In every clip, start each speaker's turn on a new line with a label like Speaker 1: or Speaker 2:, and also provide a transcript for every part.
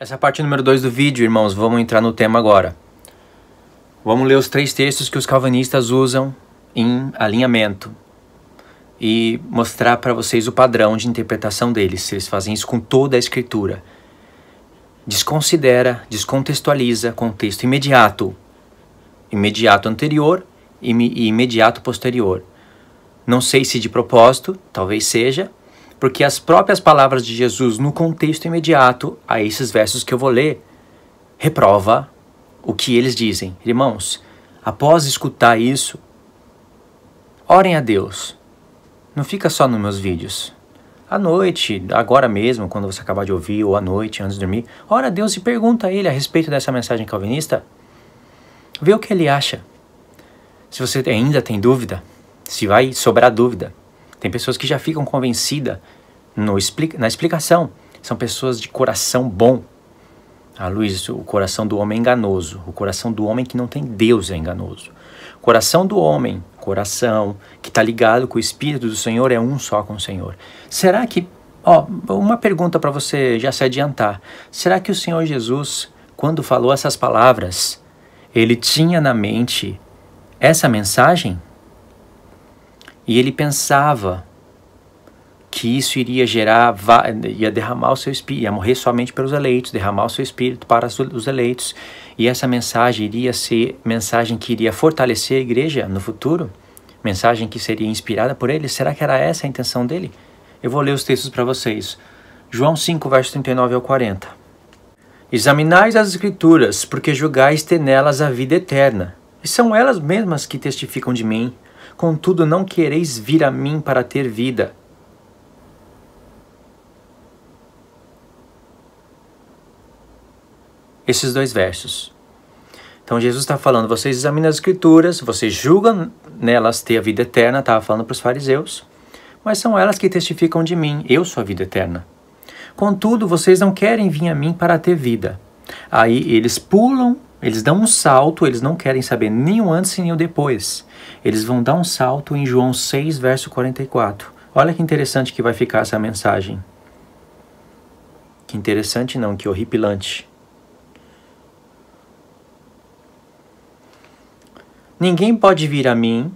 Speaker 1: Essa é a parte número 2 do vídeo, irmãos. Vamos entrar no tema agora. Vamos ler os 3 textos que os calvinistas usam em alinhamento e mostrar para vocês o padrão de interpretação deles, se eles fazem isso com toda a escritura. Desconsidera, descontextualiza contexto imediato, imediato anterior e imediato posterior. Não sei se de propósito, talvez seja, porque as próprias palavras de Jesus no contexto imediato a esses versos que eu vou ler, reprova o que eles dizem. Irmãos, após escutar isso, orem a Deus. Não fica só nos meus vídeos. À noite, agora mesmo, quando você acabar de ouvir, ou à noite, antes de dormir, ora a Deus e pergunta a Ele a respeito dessa mensagem calvinista. Vê o que Ele acha. Se você ainda tem dúvida, se vai sobrar dúvida. Tem pessoas que já ficam convencidas na explicação. São pessoas de coração bom. Ah, Luiz, o coração do homem é enganoso. O coração do homem que não tem Deus é enganoso. O coração do homem, coração que está ligado com o Espírito do Senhor, é um só com o Senhor. Será que... uma pergunta para você já se adiantar. Será que o Senhor Jesus, quando falou essas palavras, Ele tinha na mente essa mensagem? E Ele pensava que isso iria ia derramar o seu Espírito, ia morrer somente pelos eleitos, derramar o seu Espírito para os eleitos. E essa mensagem iria ser mensagem que iria fortalecer a igreja no futuro? Mensagem que seria inspirada por Ele? Será que era essa a intenção dele? Eu vou ler os textos para vocês. João 5, verso 39 ao 40. Examinais as Escrituras, porque julgais ter nelas a vida eterna, e são elas mesmas que testificam de mim. Contudo, não quereis vir a mim para ter vida. Esses 2 versos. Então Jesus está falando, vocês examinam as Escrituras, vocês julgam nelas ter a vida eterna, estava falando para os fariseus, mas são elas que testificam de mim, eu sou a vida eterna. Contudo, vocês não querem vir a mim para ter vida. Aí eles pulam, eles dão um salto, eles não querem saber nem o antes nem o depois. Eles vão dar um salto em João 6, verso 44. Olha que interessante que vai ficar essa mensagem. Que interessante não, que horripilante. Ninguém pode vir a mim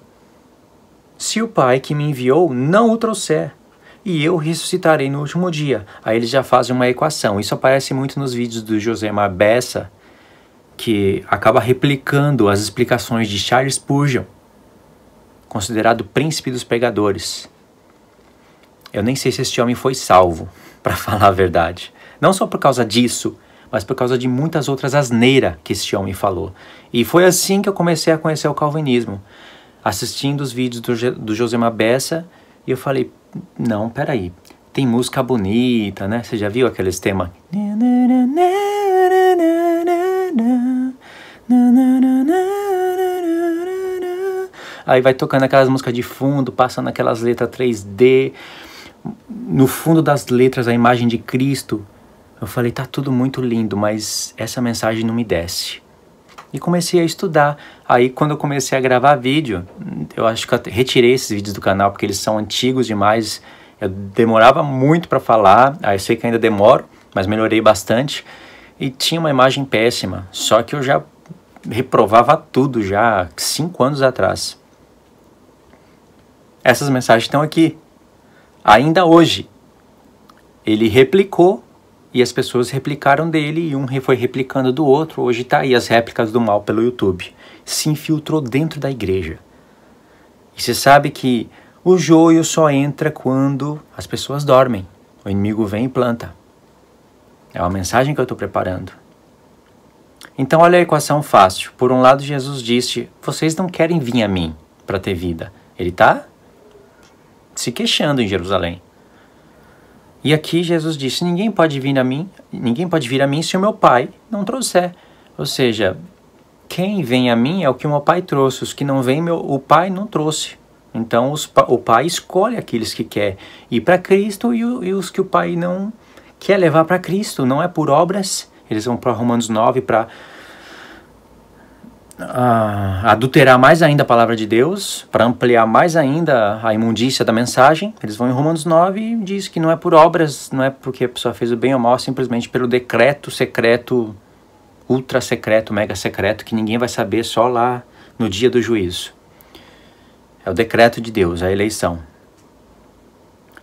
Speaker 1: se o Pai que me enviou não o trouxer, e eu ressuscitarei no último dia. Aí eles já fazem uma equação. Isso aparece muito nos vídeos do Josemar Bessa, que acaba replicando as explicações de Charles Spurgeon, considerado o príncipe dos pregadores. Eu nem sei se este homem foi salvo, para falar a verdade. Não só por causa disso, mas por causa de muitas outras asneiras que este homem falou. E foi assim que eu comecei a conhecer o calvinismo, assistindo os vídeos do Josemar Bessa, e eu falei, não, peraí, tem música bonita, né? Você já viu aqueles temas? Aí vai tocando aquelas músicas de fundo, passando aquelas letras 3D, no fundo das letras a imagem de Cristo. Eu falei, tá tudo muito lindo, mas essa mensagem não me desce. E comecei a estudar. Aí quando eu comecei a gravar vídeo, eu acho que eu retirei esses vídeos do canal porque eles são antigos demais. Eu demorava muito para falar, aí eu sei que ainda demoro, mas melhorei bastante. E tinha uma imagem péssima, só que eu já reprovava tudo já 5 anos atrás. Essas mensagens estão aqui. Ainda hoje. Ele replicou e as pessoas replicaram dele e um foi replicando do outro. Hoje está aí as réplicas do mal pelo YouTube. Se infiltrou dentro da igreja. E você sabe que o joio só entra quando as pessoas dormem. O inimigo vem e planta. É uma mensagem que eu estou preparando. Então olha a equação fácil. Por um lado Jesus disse, vocês não querem vir a mim para ter vida. Ele está se queixando em Jerusalém. E aqui Jesus disse, ninguém pode vir a mim se o meu Pai não trouxer. Ou seja, quem vem a mim é o que o meu Pai trouxe. Os que não vêm, o Pai não trouxe. Então o Pai escolhe aqueles que quer ir para Cristo e os que o Pai não quer levar para Cristo. Não é por obras. Eles vão para Romanos 9 para adulterar mais ainda a palavra de Deus, para ampliar mais ainda a imundícia da mensagem. Eles vão em Romanos 9 e diz que não é por obras, não é porque a pessoa fez o bem ou mal, simplesmente pelo decreto secreto, ultra secreto, mega secreto, que ninguém vai saber só lá no dia do juízo. É o decreto de Deus, a eleição.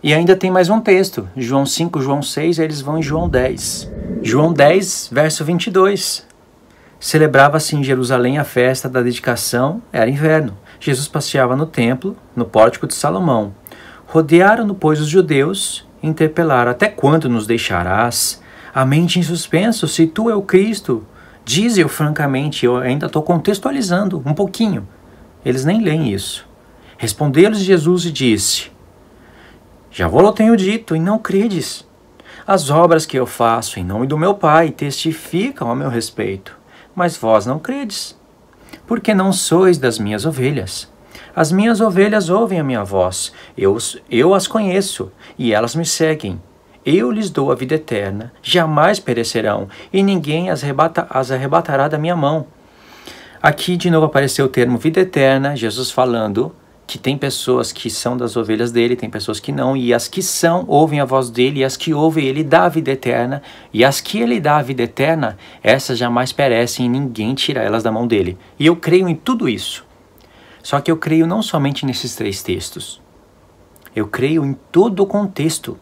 Speaker 1: E ainda tem mais um texto, João 5, João 6, aí eles vão em João 10. João 10, verso 22. Celebrava-se em Jerusalém a festa da dedicação, era inverno. Jesus passeava no templo, no pórtico de Salomão. Rodearam-no, pois, os judeus e interpelaram: até quando nos deixarás a mente em suspenso? Se tu é o Cristo, dize-o francamente. Eu ainda estou contextualizando um pouquinho. Eles nem leem isso. Respondeu-lhes Jesus e disse: já vou-lo tenho dito, e não credes. As obras que eu faço em nome do meu Pai testificam a meu respeito. Mas vós não credes, porque não sois das minhas ovelhas. As minhas ovelhas ouvem a minha voz, eu as conheço, e elas me seguem. Eu lhes dou a vida eterna, jamais perecerão, e ninguém as arrebatará da minha mão. Aqui de novo apareceu o termo vida eterna, Jesus falando que tem pessoas que são das ovelhas dele, tem pessoas que não, e as que são, ouvem a voz dele, e as que ouvem, ele dá a vida eterna, e as que ele dá a vida eterna, essas jamais perecem e ninguém tira elas da mão dele. E eu creio em tudo isso. Só que eu creio não somente nesses 3 textos. Eu creio em todo o contexto.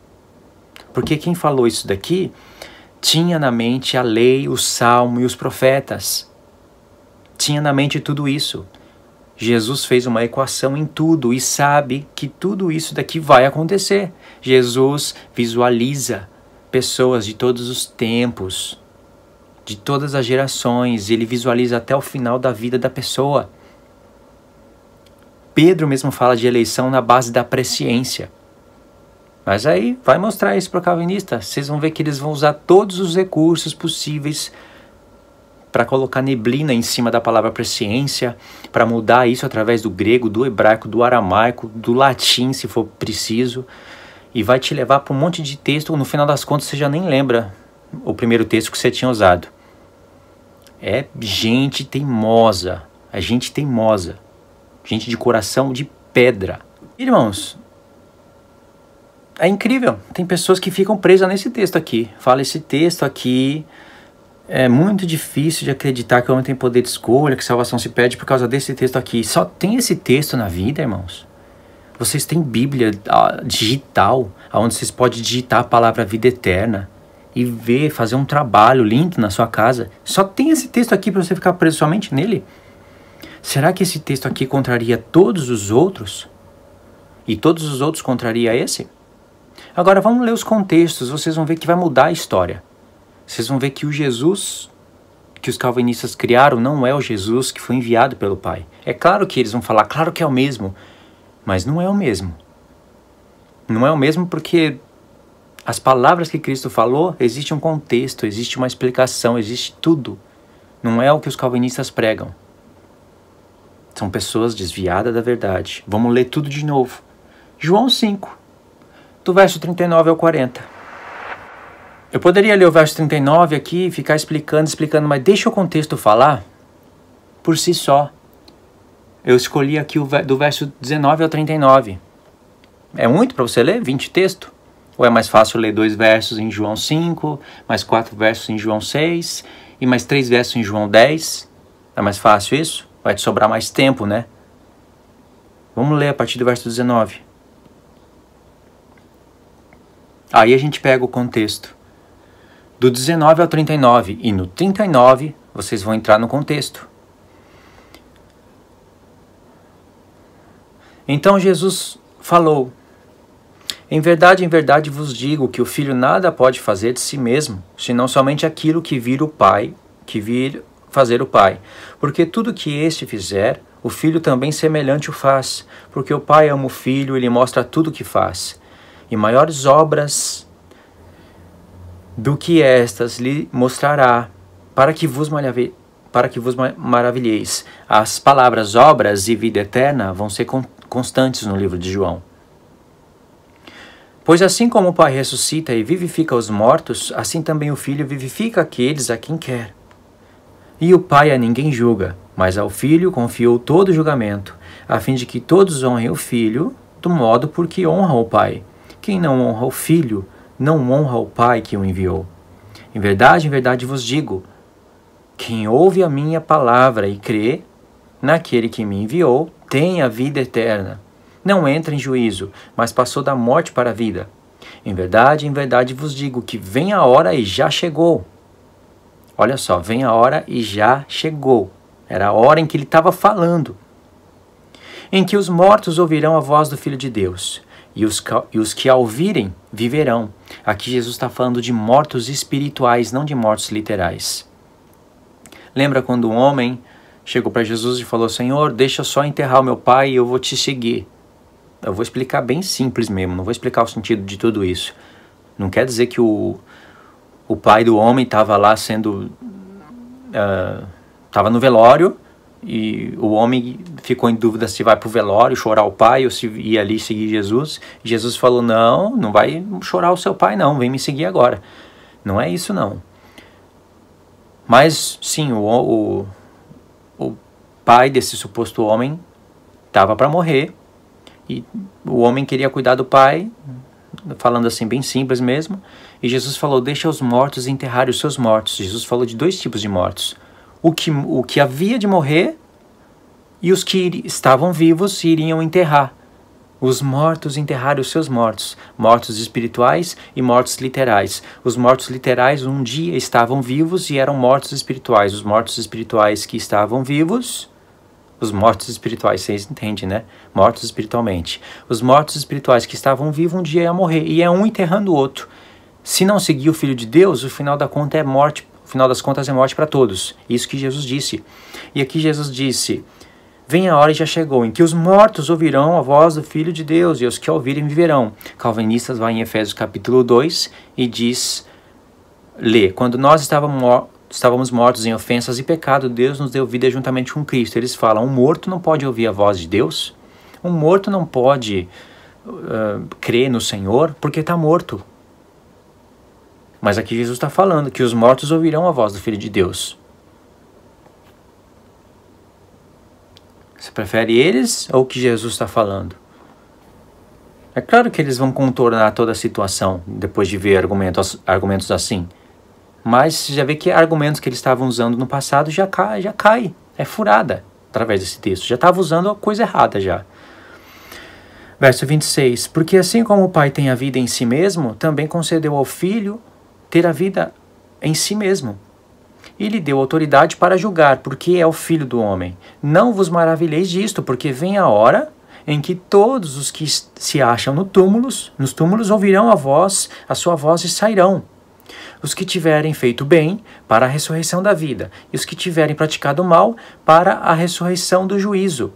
Speaker 1: Porque quem falou isso daqui tinha na mente a lei, o salmo e os profetas. Tinha na mente tudo isso. Jesus fez uma equação em tudo e sabe que tudo isso daqui vai acontecer. Jesus visualiza pessoas de todos os tempos, de todas as gerações. Ele visualiza até o final da vida da pessoa. Pedro mesmo fala de eleição na base da presciência. Mas aí vai mostrar isso para o calvinista. Vocês vão ver que eles vão usar todos os recursos possíveis para colocar neblina em cima da palavra presciência, para mudar isso através do grego, do hebraico, do aramaico, do latim, se for preciso, e vai te levar para um monte de texto, no final das contas você já nem lembra o primeiro texto que você tinha usado. É gente teimosa, gente de coração de pedra. Irmãos, é incrível, tem pessoas que ficam presas nesse texto aqui. Fala, esse texto aqui é muito difícil de acreditar que o homem tem poder de escolha, que salvação se perde por causa desse texto aqui. Só tem esse texto na vida, irmãos. Vocês têm Bíblia digital, onde vocês podem digitar a palavra vida eterna e ver, fazer um trabalho lindo na sua casa. Só tem esse texto aqui para você ficar preso somente nele? Será que esse texto aqui contraria todos os outros? E todos os outros contraria esse? Agora vamos ler os contextos, vocês vão ver que vai mudar a história. Vocês vão ver que o Jesus que os calvinistas criaram não é o Jesus que foi enviado pelo Pai. É claro que eles vão falar, claro que é o mesmo, mas não é o mesmo. Não é o mesmo porque as palavras que Cristo falou, existe um contexto, existe uma explicação, existe tudo. Não é o que os calvinistas pregam. São pessoas desviadas da verdade. Vamos ler tudo de novo. João 5, do verso 39 ao 40. Eu poderia ler o verso 39 aqui e ficar explicando, mas deixa o contexto falar por si só. Eu escolhi aqui do verso 19 ao 39. É muito para você ler? 20 textos? Ou é mais fácil ler 2 versos em João 5, mais 4 versos em João 6 e mais 3 versos em João 10? É mais fácil isso? Vai te sobrar mais tempo, né? Vamos ler a partir do verso 19. Aí a gente pega o contexto. Do 19 ao 39, e no 39 vocês vão entrar no contexto. Então Jesus falou: em verdade vos digo que o filho nada pode fazer de si mesmo, senão somente aquilo que vir fazer o Pai. Porque tudo que este fizer, o filho também semelhante o faz, porque o Pai ama o filho e lhe mostra tudo o que faz. E maiores obras do que estas lhe mostrará, para que vos maravilheis. As palavras obras e vida eterna vão ser constantes no livro de João. Pois assim como o Pai ressuscita e vivifica os mortos, assim também o Filho vivifica aqueles a quem quer. E o Pai a ninguém julga, Mas ao Filho confiou todo o julgamento, a fim de que todos honrem o Filho do modo por que honram o Pai. Quem não honra o Filho, não honra o Pai que o enviou. Em verdade vos digo, quem ouve a minha palavra e crê naquele que me enviou, tem a vida eterna. Não entra em juízo, mas passou da morte para a vida. Em verdade vos digo que vem a hora e já chegou. Olha só, vem a hora e já chegou. Era a hora em que ele estava falando. Em que os mortos ouvirão a voz do Filho de Deus, e os que a ouvirem viverão. Aqui Jesus está falando de mortos espirituais, não de mortos literais. Lembra quando um homem chegou para Jesus e falou: Senhor, deixa eu só enterrar o meu pai e eu vou te seguir. Eu vou explicar bem simples mesmo, não vou explicar o sentido de tudo isso. Não quer dizer que o pai do homem estava lá estava no velório e o homem ficou em dúvida se vai para o velório chorar o pai ou se ia ali seguir Jesus. Jesus falou: não vai chorar o seu pai não, vem me seguir agora. Não é isso não. Mas sim, o pai desse suposto homem estava para morrer e o homem queria cuidar do pai, falando assim bem simples mesmo, e Jesus falou: deixa os mortos enterrarem os seus mortos. Jesus falou de dois tipos de mortos: o que havia de morrer e os que estavam vivos iriam enterrar. Os mortos enterraram os seus mortos, mortos espirituais e mortos literais. Os mortos literais um dia estavam vivos e eram mortos espirituais. Os mortos espirituais que estavam vivos, os mortos espirituais, vocês entendem, né? Mortos espiritualmente. Os mortos espirituais que estavam vivos um dia iam morrer, e é um enterrando o outro. Se não seguir o Filho de Deus, o final da conta é morte, o final das contas é morte para todos. Isso que Jesus disse. E aqui Jesus disse: vem a hora e já chegou, em que os mortos ouvirão a voz do Filho de Deus, e os que a ouvirem viverão. Calvinistas vai em Efésios capítulo 2 e diz, quando nós estávamos mortos em ofensas e pecado, Deus nos deu vida juntamente com Cristo. Eles falam: um morto não pode ouvir a voz de Deus? Um morto não pode crer no Senhor porque está morto. Mas aqui Jesus está falando que os mortos ouvirão a voz do Filho de Deus. Você prefere eles ou o que Jesus está falando? É claro que eles vão contornar toda a situação depois de ver argumentos assim. Mas você já vê que argumentos que eles estavam usando no passado já cai. É furada através desse texto. Já estava usando a coisa errada já. Verso 26. Porque assim como o Pai tem a vida em si mesmo, também concedeu ao Filho ter a vida em si mesmo. E lhe deu autoridade para julgar, porque é o Filho do homem. Não vos maravilheis disto, porque vem a hora em que todos os que se acham nos túmulos ouvirão a sua voz e sairão. Os que tiverem feito bem, para a ressurreição da vida, e os que tiverem praticado mal, para a ressurreição do juízo.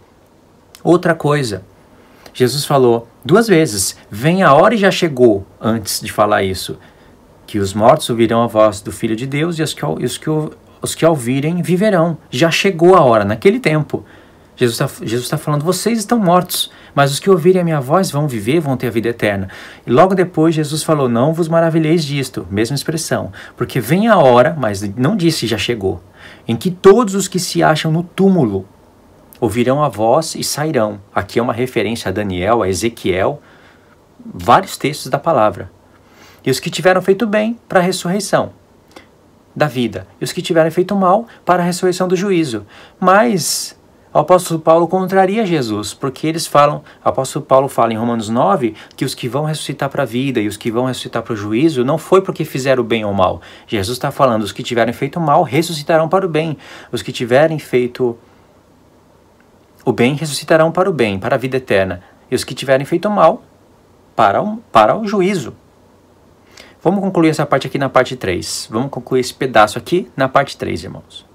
Speaker 1: Outra coisa, Jesus falou 2 vezes, vem a hora e já chegou, antes de falar isso, que os mortos ouvirão a voz do Filho de Deus e os que a ouvirem viverão. Já chegou a hora, naquele tempo. Jesus está falando, vocês estão mortos, mas os que ouvirem a minha voz vão viver, vão ter a vida eterna. E logo depois Jesus falou, não vos maravilheis disto, mesma expressão, porque vem a hora, mas não disse já chegou, em que todos os que se acham no túmulo ouvirão a voz e sairão. Aqui é uma referência a Daniel, a Ezequiel, vários textos da palavra. E os que tiveram feito bem para a ressurreição da vida, e os que tiveram feito mal para a ressurreição do juízo. Mas o apóstolo Paulo contraria Jesus, porque o apóstolo Paulo fala em Romanos 9, que os que vão ressuscitar para a vida e os que vão ressuscitar para o juízo, não foi porque fizeram bem ou mal. Jesus está falando, os que tiverem feito mal ressuscitarão para o bem. Os que tiverem feito o bem ressuscitarão para o bem, para a vida eterna. E os que tiverem feito mal, para o juízo. Vamos concluir essa parte aqui na parte 3. Vamos concluir esse pedaço aqui na parte 3, irmãos.